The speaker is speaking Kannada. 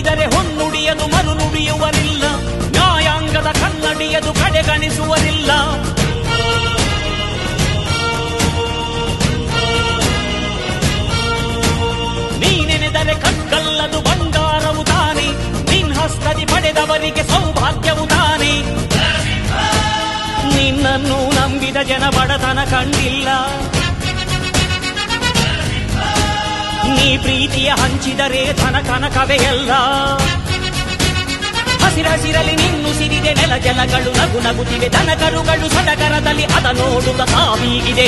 ನುಡಿದರೆ ಹೊನ್ನುಡಿಯದು ಮರು ನುಡಿಯುವರಿಲ್ಲ, ನ್ಯಾಯಾಂಗದ ಕನ್ನಡಿಯದು ಕಡೆಗಣಿಸುವರಿಲ್ಲ. ನೀನೆನೆದರೆ ಕಗ್ಗಲ್ಲದು ಬಂಗಾರವು ತಾನೆ, ನಿನ್ ಹಸ್ತದಿ ಪಡೆದವರಿಗೆ ಸೌಭಾಗ್ಯವು ತಾನೆ. ನಿನ್ನನ್ನು ನಂಬಿದ ಜನ ಬಡತನ ಕಂಡಿಲ್ಲ, ನೀ ಪ್ರೀತಿಯ ಹಂಚಿದರೆ ಧನ ಕನಕವೇ ಎಲ್ಲ. ಹಸಿರಸಿರಲಿ ನಿನ್ನು ಸಿರಿದೆ ನೆಲ ಜಲಗಳು ನಗು ನಗುತ್ತಿವೆ, ದನಕರುಗಳು ಸಡಗರದಲ್ಲಿ ಅದ ನೋಡುತ್ತ ತಾವೀಗಿದೆ.